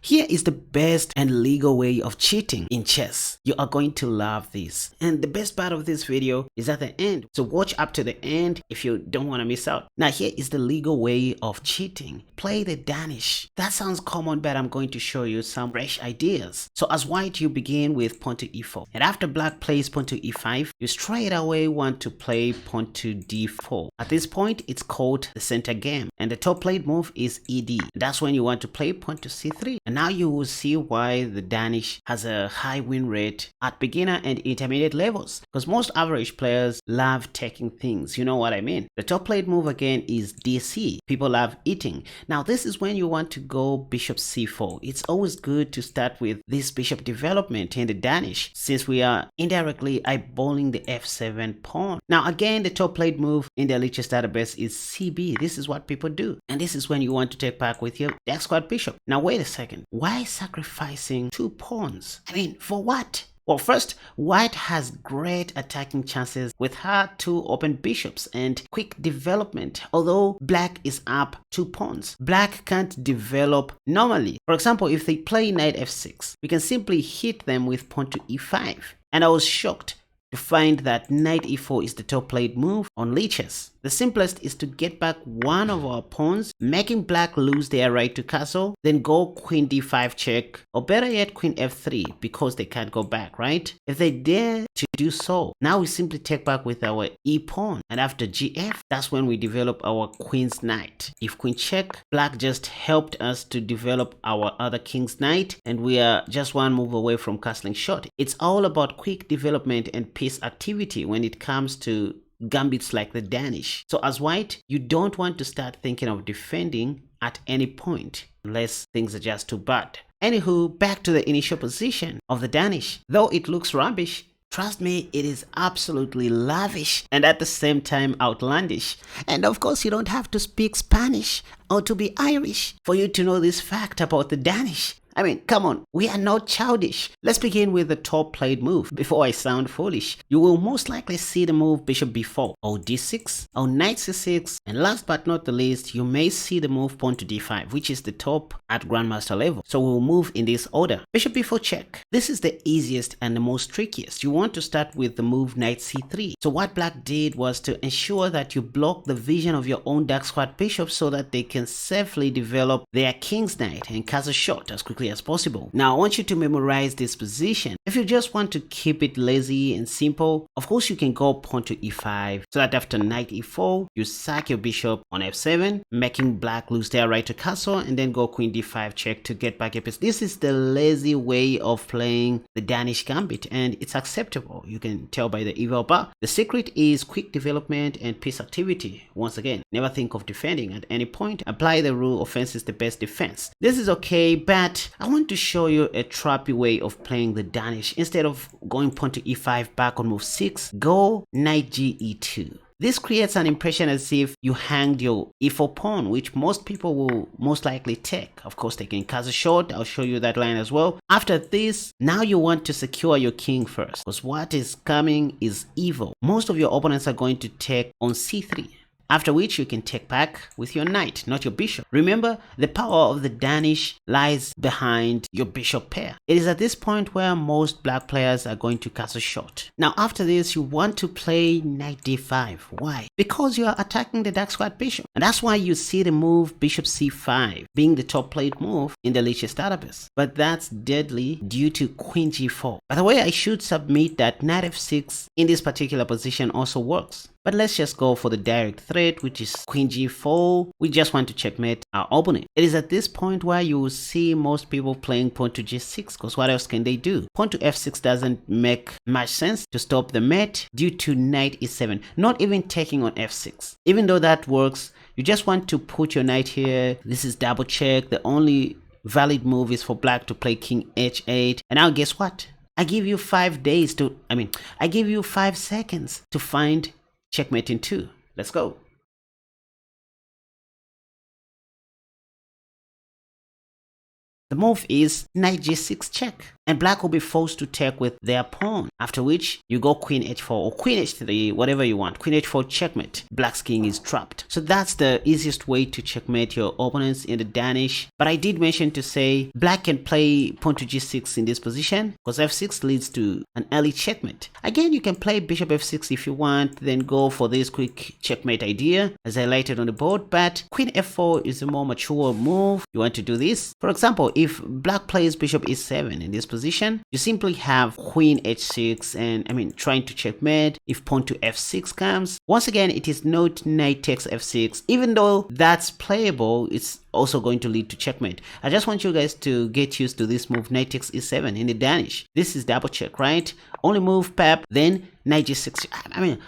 Here is the best and legal way of cheating in chess. You are going to love this. And the best part of this video is at the end. So watch up to the end if you don't want to miss out. Now here is the legal way of cheating. Play the Danish. That sounds common, but I'm going to show you some fresh ideas. So as white, you begin with pawn to e4. And after black plays pawn to e5, you straight away want to play pawn to d4. At this point, it's called the center game. And the top played move is ed. That's when you want to play pawn to c3. And now you will see why the Danish has a high win rate at beginner and intermediate levels. Because most average players love taking things. You know what I mean? The top played move again is dc. People love eating. Now this is when you want to go bishop c4. It's always good to start with this bishop development in the Danish, since we are indirectly eyeballing the f7 pawn. Now again, the top played move in the Lichess database is cb. This is what people do. And this is when you want to take back with your dark squad bishop. Now wait a second. Why sacrificing 2 pawns? I mean, for what? Well, first, white has great attacking chances with her 2 open bishops and quick development. Although black is up 2 pawns, black can't develop normally. For example, if they play knight f6, we can simply hit them with pawn to e5. And I was shocked to find that knight e4 is the top played move on Lichess. The simplest is to get back one of our pawns, making black lose their right to castle, then go queen d5 check, or better yet queen f3, because they can't go back, right? If they dare to do so, now we simply take back with our e pawn, and after gf, that's when we develop our queen's knight. If queen check, black just helped us to develop our other king's knight, and we are just one move away from castling short. It's all about quick development and piece activity when it comes to gambits like the Danish. So as white, you don't want to start thinking of defending at any point unless things are just too bad. Anywho, back to the initial position of the Danish. Though it looks rubbish, trust me, it is absolutely lavish and at the same time outlandish. And of course, you don't have to speak Spanish or to be Irish for you to know this fact about the Danish. I mean, come on, we are not childish. Let's begin with the top played move. Before I sound foolish, you will most likely see the move bishop b4, or d6, or knight c6, and last but not the least, you may see the move pawn to d5, which is the top at grandmaster level. So we'll move in this order. Bishop b4 check. This is the easiest and the most trickiest. You want to start with the move knight c3. So what black did was to ensure that you block the vision of your own dark squad bishop so that they can safely develop their king's knight and castle short as quickly as possible. Now I want you to memorize this position. If you just want to keep it lazy and simple, of course you can go pawn to e5 so that after knight e4 you sack your bishop on f7, making black lose their right to castle, and then go queen d5 check to get back your piece. This is the lazy way of playing the Danish gambit and it's acceptable. You can tell by the eval bar. The secret is quick development and piece activity. Once again, never think of defending at any point. Apply the rule offense is the best defense. This is okay, but I want to show you a trappy way of playing the Danish. Instead of going pawn to e5 back on move 6, go knight ge2. This creates an impression as if you hanged your e4 pawn, which most people will most likely take. Of course, they can castle short. I'll show you that line as well. After this, now you want to secure your king first, because what is coming is evil. Most of your opponents are going to take on c3. After which you can take back with your knight, not your bishop. Remember, the power of the Danish lies behind your bishop pair. It is at this point where most black players are going to castle short. Now after this, you want to play knight d5. Why? Because you are attacking the dark squad bishop. And that's why you see the move bishop c5 being the top played move in the Lichess database. But that's deadly due to queen g4. By the way, I should submit that knight f6 in this particular position also works. But let's just go for the direct threat, which is queen g4. We just want to checkmate our opponent. It is at this point where you will see most people playing pawn to g6, because what else can they do? Pawn to f6 doesn't make much sense to stop the mate due to knight e7, not even taking on f6. Even though that works, you just want to put your knight here. This is double check. The only valid move is for black to play king h8. And now guess what? I give you 5 days to, I give you 5 seconds to find checkmate in 2. Let's go. The move is knight g6 check. and black will be forced to take with their pawn, after which you go queen h4 or queen h3, whatever you want. Queen h4 checkmate. Black's king is trapped. So that's the easiest way to checkmate your opponents in the Danish. But I did mention to say black can play pawn to g6 in this position because f6 leads to an early checkmate. Again, you can play bishop f6 if you want, then go for this quick checkmate idea as highlighted on the board. But queen f4 is a more mature move. You want to do this. For example, if black plays bishop e7 in this position, you simply have queen h6 and trying to checkmate. If pawn to f6 comes, once again it is not knight takes f6. Even though that's playable, it's also going to lead to checkmate. I just want you guys to get used to this move, knight takes e7 in the Danish. This is double check, right? Only move pep, then knight g6.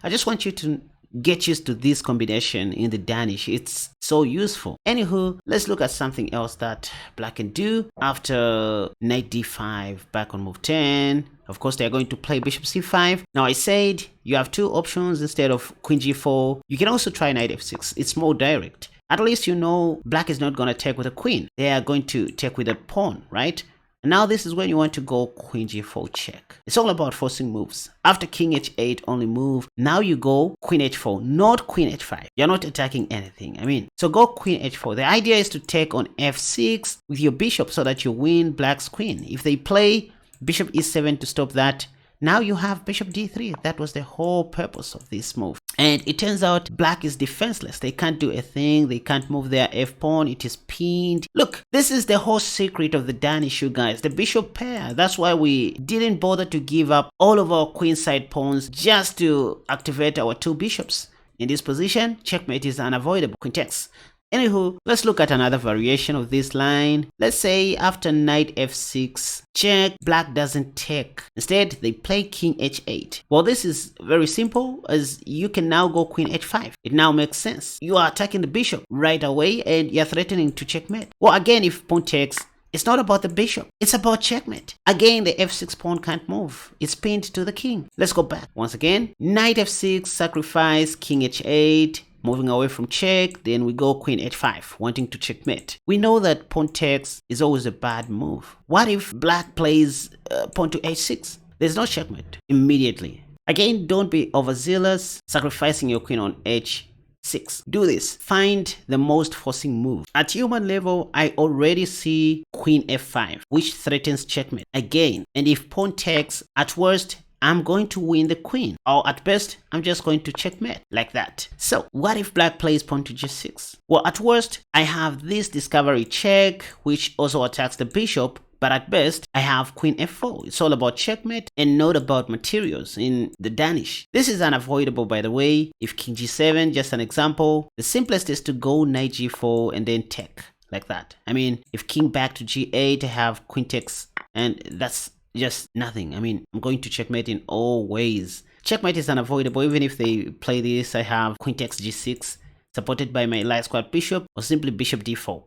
I just want you to get used to this combination in the Danish. It's so useful. Anywho, let's look at something else that black can do. After knight d5, back on move 10, of course they're going to play bishop c5. Now I said you have two options instead of queen g4. You can also try knight f6. It's more direct. At least you know black is not going to take with a queen. They are going to take with a pawn, right? And now this is when you want to go queen g4 check. It's all about forcing moves. After king h8 only move, now you go queen h4, not queen h5. You're not attacking anything. So go queen h4. The idea is to take on f6 with your bishop so that you win black's queen. If they play bishop e7 to stop that, now you have bishop d3. That was the whole purpose of this move. And it turns out black is defenseless. They can't do a thing. They can't move their f-pawn. It is pinned. Look, this is the whole secret of the Danish, you guys. The bishop pair. That's why we didn't bother to give up all of our queenside pawns just to activate our two bishops. In this position, checkmate is unavoidable. Queen takes. Anywho, let's look at another variation of this line. Let's say after knight f6 check, black doesn't take. Instead, they play king h8. Well, this is very simple, as you can now go queen h5. It now makes sense. You are attacking the bishop right away and you're threatening to checkmate. Well, again, if pawn takes, it's not about the bishop. It's about checkmate. Again, the f6 pawn can't move. It's pinned to the king. Let's go back. Once again, knight f6, sacrifice, king h8. Moving away from check, then we go queen h5, wanting to checkmate. We know that pawn takes is always a bad move. What if black plays pawn to h6? There's no checkmate immediately. Again, don't be overzealous, sacrificing your queen on h6. Do this. Find the most forcing move. At human level, I already see queen f5, which threatens checkmate again. And if pawn takes, at worst, I'm going to win the queen, or at best, I'm just going to checkmate like that. So what if black plays pawn to g6? Well, at worst, I have this discovery check, which also attacks the bishop, but at best, I have queen f4. It's all about checkmate and not about materials in the Danish. This is unavoidable, by the way. If king g7, just an example, the simplest is to go knight g4 and then take like that. If king back to g8, I have queen takes, and that's just nothing. I'm going to checkmate in all ways. Checkmate is unavoidable. Even if they play this, I have queen takes g6 supported by my light square bishop, or simply bishop d4.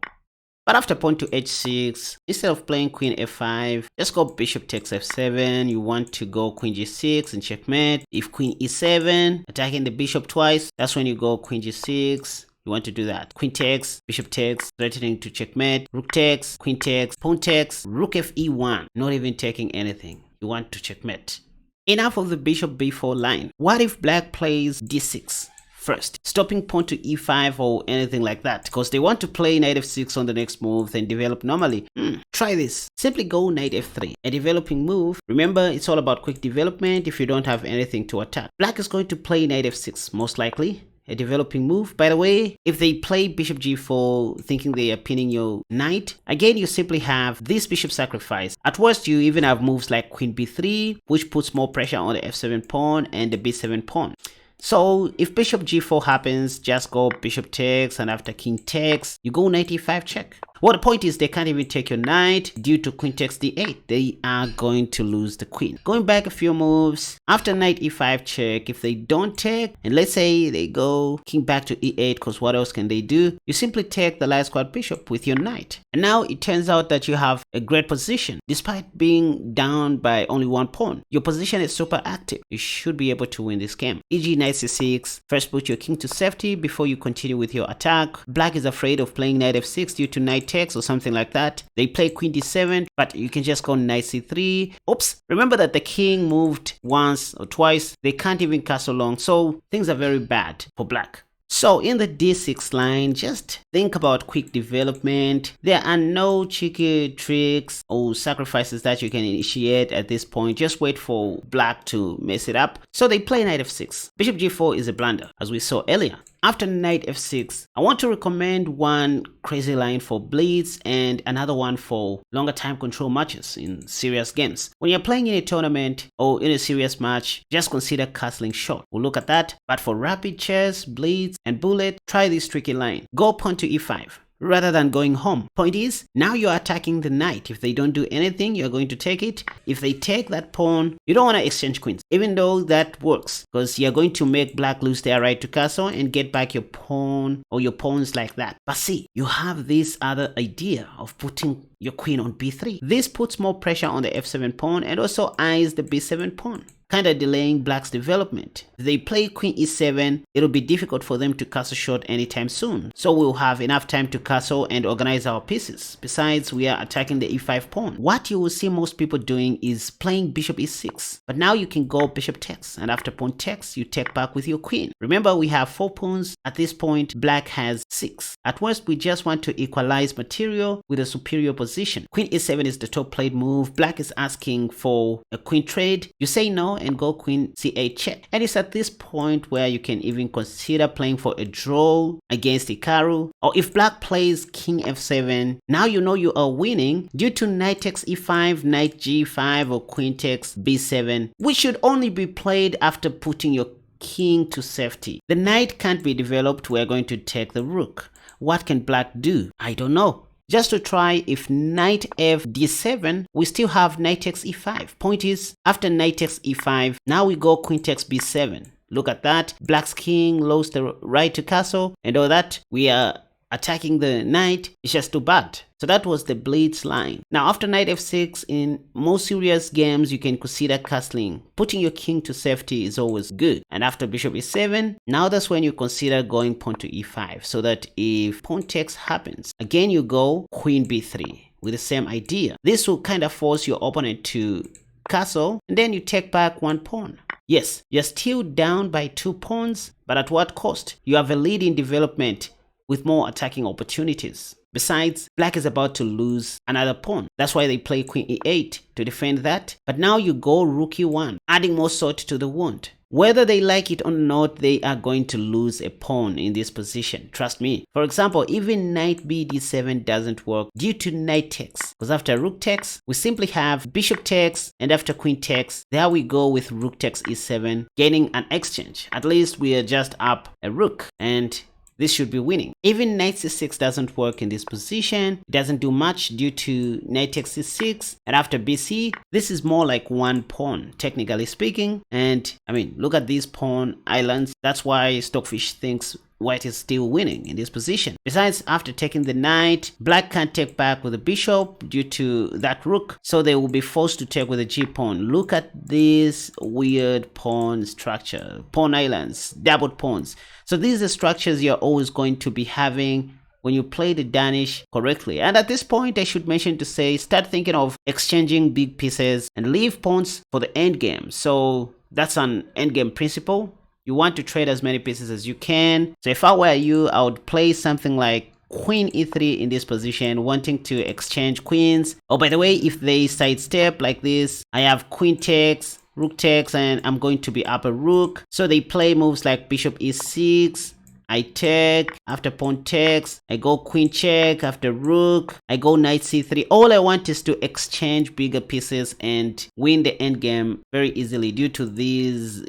But after pawn to h6, instead of playing queen f5, just go bishop takes f7. You want to go queen g6 and checkmate. If queen e7, attacking the bishop twice, that's when you go queen g6. You want to do that. Queen takes, bishop takes, threatening to checkmate. Rook takes, queen takes, pawn takes, rook fe1, not even taking anything. You want to checkmate. Enough of the bishop b4 line. What if black plays d6 first, stopping pawn to e5 or anything like that, because they want to play knight f6 on the next move, then develop normally? Try this. Simply go knight f3, a developing move. Remember, it's all about quick development if you don't have anything to attack. Black is going to play knight f6, most likely. A developing move. By the way, if they play bishop g4 thinking they are pinning your knight, again you simply have this bishop sacrifice. At worst, you even have moves like queen b3, which puts more pressure on the f7 pawn and the b7 pawn. So if bishop g4 happens, just go bishop takes, and after king takes, you go knight e5 check. Well, the point is they can't even take your knight due to queen takes d8. They are going to lose the queen. Going back a few moves, after knight e5 check, if they don't take, and let's say they go king back to e8, because what else can they do? You simply take the light squared bishop with your knight. And now it turns out that you have a great position. Despite being down by only one pawn, your position is super active. You should be able to win this game. E.g. knight c6, first put your king to safety before you continue with your attack. Black is afraid of playing knight f6 due to knight takes or something like that. They play queen d7, but you can just go knight c3. Oops, remember that the king moved once or twice. They can't even castle long, so things are very bad for black. So in the d6 line, just think about quick development. There are no cheeky tricks or sacrifices that you can initiate at this point. Just wait for black to mess it up. So they play knight f6. Bishop g4 is a blunder, as we saw earlier. After knight f6, I want to recommend one crazy line for blitz and another one for longer time control matches in serious games. When you're playing in a tournament or in a serious match, just consider castling short. We'll look at that. But for rapid chess, blitz, and bullet, try this tricky line. Go pawn to e5. Rather than going home. Point is, now you're attacking the knight. If they don't do anything, you're going to take it. If they take that pawn, you don't want to exchange queens, even though that works, because you're going to make black lose their right to castle and get back your pawn or your pawns like that. But see, you have this other idea of putting your queen on b3. This puts more pressure on the f7 pawn and also eyes the b7 pawn, kind of delaying black's development. If they play queen e7, it'll be difficult for them to castle short anytime soon. So we'll have enough time to castle and organize our pieces. Besides, we are attacking the e5 pawn. What you will see most people doing is playing bishop e6. But now you can go bishop takes, and after pawn takes, you take back with your queen. Remember, we have 4 pawns. At this point, black has 6. At worst, we just want to equalize material with a superior position. Queen e7 is the top played move. Black is asking for a queen trade. You say no and go queen c8 check. And it's at this point where you can even consider playing for a draw against Hikaru. Or if black plays king f7, now you know you are winning due to knight takes e5, knight g5, or queen takes b7, which should only be played after putting your king to safety. The knight can't be developed. We're going to take the rook. What can black do? I don't know. Just to try, if knight f d7, we still have knight takes e5. Point is, after knight takes e5, now we go queen takes b7. Look at that. Black's king lost the right to castle and all that. We are attacking the knight. It's just too bad. So that was the blitz line. Now after knight f6, in most serious games, you can consider castling. Putting your king to safety is always good. And after bishop e7, now that's when you consider going pawn to e5, so that if pawn takes happens, again you go queen b3 with the same idea. This will kind of force your opponent to castle, and then you take back 1 pawn. Yes, you're still down by 2 pawns, but at what cost? You have a lead in development with more attacking opportunities. Besides, black is about to lose another pawn. That's why they play queen e8 to defend that. But now you go rook e1, adding more salt to the wound. Whether they like it or not, they are going to lose a pawn in this position. Trust me. For example, even knight b d7 doesn't work due to knight takes. Because after rook takes, we simply have bishop takes, and after queen takes, there we go with rook takes e7, gaining an exchange. At least we are just up a rook, and this should be winning. Even knight c6 doesn't work in this position. It doesn't do much due to knight takes c6. And after bc, this is more like 1 pawn, technically speaking. And I mean, look at these pawn islands. That's why Stockfish thinks white is still winning in this position. Besides, after taking the knight, black can't take back with the bishop due to that rook, so they will be forced to take with the g-pawn. Look at this weird pawn structure, pawn islands, doubled pawns. So these are structures you're always going to be having when you play the Danish correctly. And at this point, I should mention to say, start thinking of exchanging big pieces and leave pawns for the endgame. So that's an endgame principle. You want to trade as many pieces as you can. So if I were you, I would play something like queen e3 in this position, wanting to exchange queens. Oh, by the way, if they sidestep like this, I have queen takes, rook takes, and I'm going to be up a rook. So they play moves like bishop e6, I take, after pawn takes, I go queen check, after rook, I go knight c3. All I want is to exchange bigger pieces and win the endgame very easily due to these,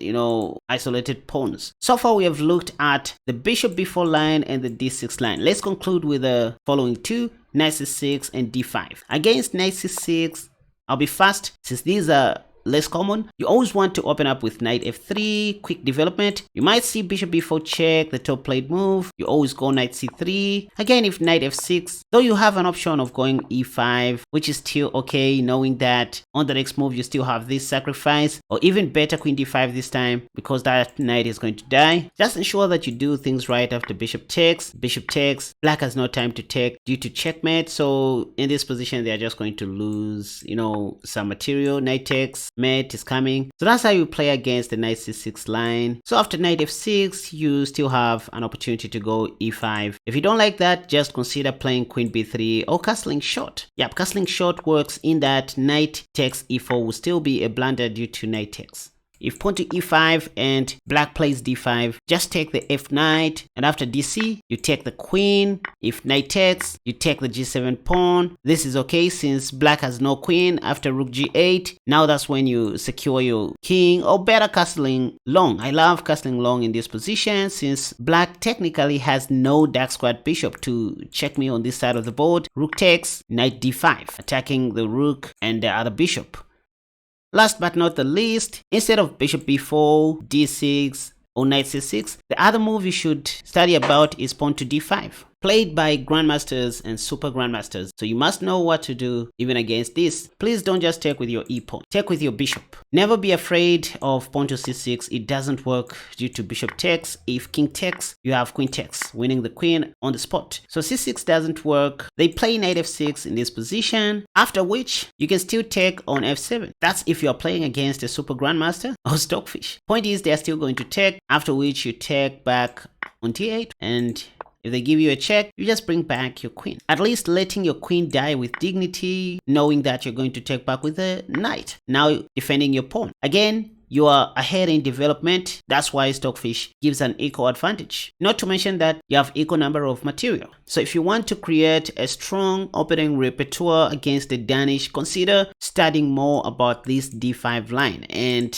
isolated pawns. So far we have looked at the bishop b4 line and the d6 line. Let's conclude with the following two, knight c6 and d5. Against knight c6, I'll be fast since these are less common, you always want to open up with knight f3, quick development. You might see bishop b4 check, the top played move. You always go knight c3. Again, if knight f6, though you have an option of going e5, which is still okay, knowing that on the next move you still have this sacrifice, or even better queen d5 this time, because that knight is going to die. Just ensure that you do things right after bishop takes. Bishop takes, black has no time to take due to checkmate, so in this position they are just going to lose, you know, some material. Knight takes, mate is coming. So that's how you play against the Nc6 line. So after knight f6, you still have an opportunity to go e5. If you don't like that, just consider playing queen b3 or castling short. Yep, castling short works in that knight takes e4 will still be a blunder due to knight takes. If pawn to e5 and black plays d5, just take the f knight, and after dc, you take the queen. If knight takes, you take the g7 pawn. This is okay since black has no queen after rook g8. Now that's when you secure your king, or better castling long. I love castling long in this position since black technically has no dark squared bishop to check me on this side of the board. Rook takes, knight d5, attacking the rook and the other bishop. Last but not the least, instead of bishop b4, d6, or knight c6, the other move you should study about is pawn to d5, played by grandmasters and super grandmasters, so you must know what to do even against this. Please don't just take with your e-pawn, take with your bishop. Never be afraid of pawn to c6, it doesn't work due to bishop takes. If king takes, you have queen takes, winning the queen on the spot. So c6 doesn't work. They play knight f6 in this position, after which you can still take on f7. That's if you're playing against a super grandmaster or stockfish. Point is, they're still going to take, after which you take back on t8, and if they give you a check, you just bring back your queen. At least letting your queen die with dignity, knowing that you're going to take back with a knight. Now defending your pawn. Again, you are ahead in development. That's why stockfish gives an equal advantage. Not to mention that you have equal number of material. So if you want to create a strong opening repertoire against the Danish, consider studying more about this d5 line and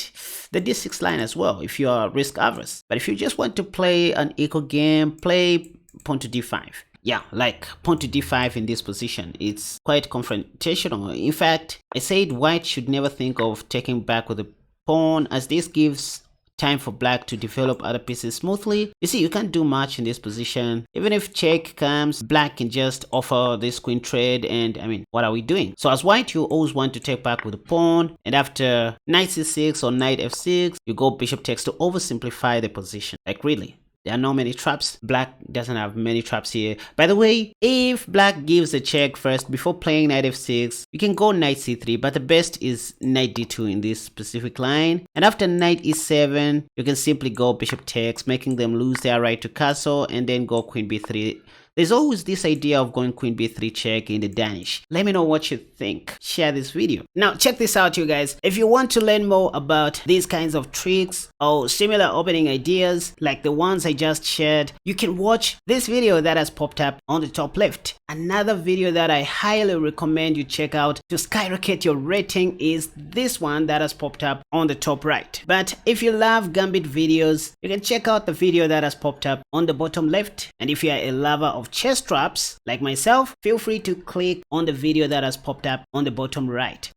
the d6 line as well if you are risk averse. But if you just want to play an equal game, play pawn to d5. Yeah, like pawn to d5 in this position. It's quite confrontational. In fact, I said white should never think of taking back with a pawn, as this gives time for black to develop other pieces smoothly. You see, you can't do much in this position. Even if check comes, black can just offer this queen trade, and I mean, what are we doing? So as white, you always want to take back with a pawn, and after knight c6 or knight f6, you go bishop takes to oversimplify the position. Like really, there are not many traps. Black doesn't have many traps here. By the way, if black gives a check first before playing knight f6, you can go knight c3, but the best is knight d2 in this specific line. And after knight e7, you can simply go bishop takes, making them lose their right to castle, and then go queen b3. There's always this idea of going queen b3 check in the Danish. Let me know what you think. Share this video. Now check this out, you guys. If you want to learn more about these kinds of tricks or similar opening ideas like the ones I just shared, you can watch this video that has popped up on the top left. Another video that I highly recommend you check out to skyrocket your rating is this one that has popped up on the top right. But if you love Gambit videos, you can check out the video that has popped up on the bottom left. And if you are a lover of chess traps like myself, feel free to click on the video that has popped up on the bottom right.